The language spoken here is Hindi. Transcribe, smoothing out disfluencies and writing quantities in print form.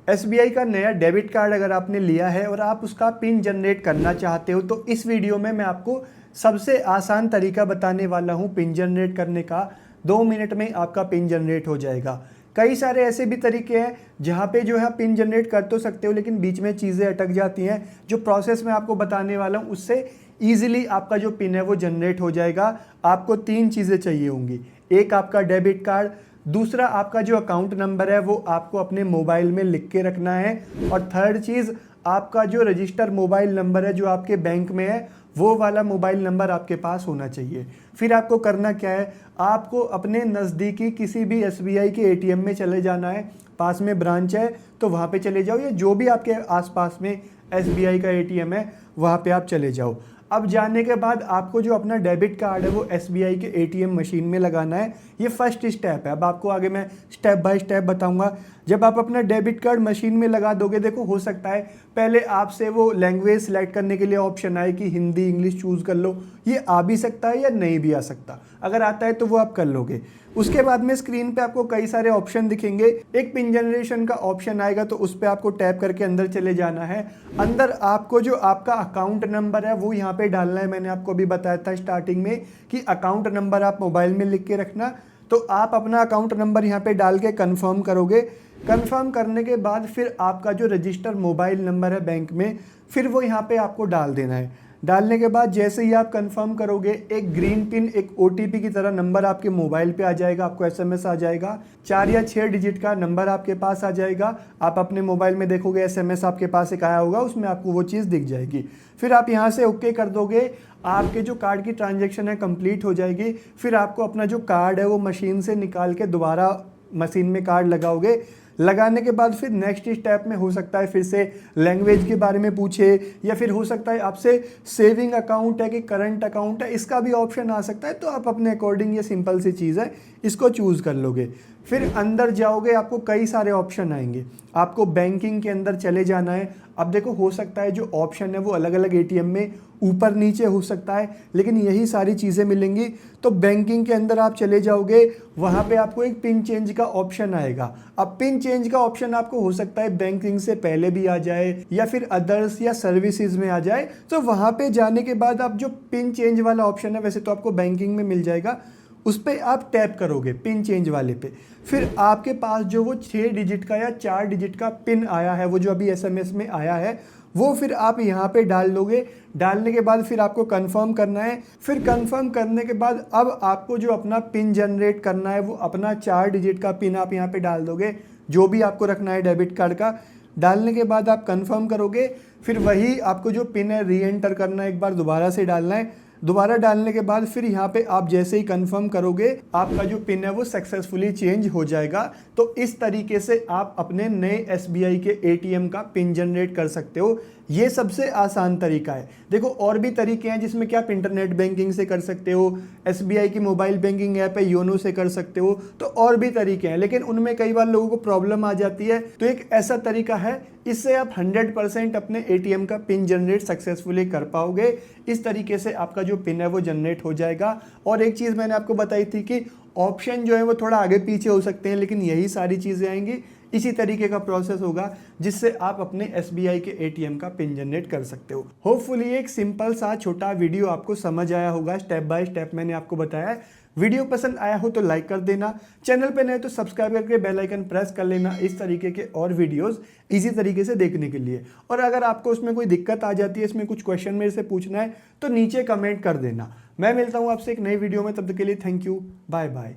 एसबीआई का नया डेबिट कार्ड अगर आपने लिया है और आप उसका पिन जनरेट करना चाहते हो तो इस वीडियो में मैं आपको सबसे आसान तरीका बताने वाला हूं पिन जनरेट करने का। 2 मिनट में आपका पिन जनरेट हो जाएगा। कई सारे ऐसे भी तरीके हैं जहां पे जो है पिन जनरेट कर तो सकते हो लेकिन बीच में चीज़ें अटक जाती हैं। जो प्रोसेस मैं आपको बताने वाला हूं उससे ईजिली आपका जो पिन है वो जनरेट हो जाएगा। आपको 3 चीज़ें चाहिए होंगी। एक आपका डेबिट कार्ड, दूसरा आपका जो अकाउंट नंबर है वो आपको अपने मोबाइल में लिख के रखना है, और थर्ड चीज़ आपका जो रजिस्टर मोबाइल नंबर है जो आपके बैंक में है वो वाला मोबाइल नंबर आपके पास होना चाहिए। फिर आपको करना क्या है, आपको अपने नज़दीकी किसी भी एसबीआई के एटीएम में चले जाना है। पास में ब्रांच है तो वहाँ पे चले जाओ, या जो भी आपके आसपास में एसबीआई का एटीएम है वहाँ पे आप चले जाओ। अब जाने के बाद आपको जो अपना डेबिट कार्ड है वो एसबीआई के एटीएम मशीन में लगाना है। ये फर्स्ट स्टेप है। अब आपको आगे मैं स्टेप बाय स्टेप बताऊंगा। जब आप अपना डेबिट कार्ड मशीन में लगा दोगे, देखो हो सकता है पहले आपसे वो लैंग्वेज सेलेक्ट करने के लिए ऑप्शन आए कि हिंदी इंग्लिश चूज़ कर लो। ये आ भी सकता है या नहीं भी आ सकता। अगर आता है तो वो आप कर लोगे। उसके बाद में स्क्रीन पे आपको कई सारे ऑप्शन दिखेंगे। एक पिन जनरेशन का ऑप्शन आएगा तो उस पर आपको टैप करके अंदर चले जाना है। अंदर आपको जो आपका अकाउंट नंबर है वो यहाँ पे डालना है। मैंने आपको अभी बताया था स्टार्टिंग में कि अकाउंट नंबर आप मोबाइल में लिख के रखना। तो आप अपना अकाउंट नंबर यहाँ पे डाल के कंफर्म करोगे। कंफर्म करने के बाद फिर आपका जो रजिस्टर मोबाइल नंबर है बैंक में, फिर वो यहाँ पे आपको डाल देना है। डालने के बाद जैसे ही आप कंफर्म करोगे, एक ग्रीन पिन, एक ओटीपी की तरह नंबर आपके मोबाइल पे आ जाएगा। आपको एसएमएस आ जाएगा, 4 या 6 डिजिट का नंबर आपके पास आ जाएगा। आप अपने मोबाइल में देखोगे एसएमएस आपके पास एक आया होगा, उसमें आपको वो चीज़ दिख जाएगी। फिर आप यहाँ से ओके कर दोगे, आपके जो कार्ड की ट्रांजेक्शन है कंप्लीट हो जाएगी। फिर आपको अपना जो कार्ड है वो मशीन से निकाल के दोबारा मशीन में कार्ड लगाओगे। लगाने के बाद फिर नेक्स्ट स्टेप में हो सकता है फिर से लैंग्वेज के बारे में पूछे, या फिर हो सकता है आपसे सेविंग अकाउंट है कि करंट अकाउंट है, इसका भी ऑप्शन आ सकता है। तो आप अपने अकॉर्डिंग, ये सिंपल सी चीज़ है, इसको चूज़ कर लोगे। फिर अंदर जाओगे, आपको कई सारे ऑप्शन आएंगे। आपको बैंकिंग के अंदर चले जाना है। अब देखो हो सकता है जो ऑप्शन है वो अलग अलग एटीएम में ऊपर नीचे हो सकता है, लेकिन यही सारी चीज़ें मिलेंगी। तो बैंकिंग के अंदर आप चले जाओगे, वहाँ पे आपको एक पिन चेंज का ऑप्शन आएगा। अब पिन चेंज का ऑप्शन आपको हो सकता है बैंकिंग से पहले भी आ जाए या फिर अदर्स या सर्विसेज में आ जाए। तो वहाँ पे जाने के बाद आप जो पिन चेंज वाला ऑप्शन है, वैसे तो आपको बैंकिंग में मिल जाएगा, उस पर आप टैप करोगे पिन चेंज वाले पे। फिर आपके पास जो वो 6 डिजिट का या 4 डिजिट का पिन आया है, वो जो अभी एसएमएस में आया है, वो फिर आप यहाँ पे डाल दोगे। डालने के बाद फिर आपको कंफर्म करना है। फिर कंफर्म करने के बाद अब आपको जो अपना पिन जनरेट करना है वो अपना 4 डिजिट का पिन आप यहाँ पे डाल दोगे, जो भी आपको रखना है डेबिट कार्ड का। डालने के बाद आप कंफर्म करोगे। फिर वही आपको जो पिन है री एंटर करना है, एक बार दोबारा से डालना है। दोबारा डालने के बाद फिर यहाँ पे आप जैसे ही कंफर्म करोगे, आपका जो पिन है वो सक्सेसफुली चेंज हो जाएगा। तो इस तरीके से आप अपने नए एसबीआई के एटीएम का पिन जनरेट कर सकते हो। ये सबसे आसान तरीका है। देखो और भी तरीके हैं जिसमें कि आप इंटरनेट बैंकिंग से कर सकते हो, एसबीआई की मोबाइल बैंकिंग ऐप है योनो से कर सकते हो। तो और भी तरीके हैं, लेकिन उनमें कई बार लोगों को प्रॉब्लम आ जाती है। तो एक ऐसा तरीका है, इससे आप 100% अपने एटीएम का पिन जनरेट सक्सेसफुली कर पाओगे। इस तरीके से आपका जो पिन है वो जनरेट हो जाएगा। और एक चीज़ मैंने आपको बताई थी कि ऑप्शन जो है वो थोड़ा आगे पीछे हो सकते हैं, लेकिन यही सारी चीज़ें आएंगी। इसी तरीके का प्रोसेस होगा जिससे आप अपने एसबीआई के एटीएम का पिन जनरेट कर सकते हो। होपफुली एक सिंपल सा छोटा वीडियो आपको समझ आया होगा। स्टेप बाय स्टेप मैंने आपको बताया। वीडियो पसंद आया हो तो लाइक कर देना, चैनल पे नए तो सब्सक्राइब करके बेल आइकन प्रेस कर लेना, इस तरीके के और वीडियोस इजी तरीके से देखने के लिए। और अगर आपको उसमें कोई दिक्कत आ जाती है, इसमें कुछ क्वेश्चन मेरे से पूछना है, तो नीचे कमेंट कर देना। मैं मिलता हूँ आपसे एक नई वीडियो में, तब तक के लिए थैंक यू, बाय बाय।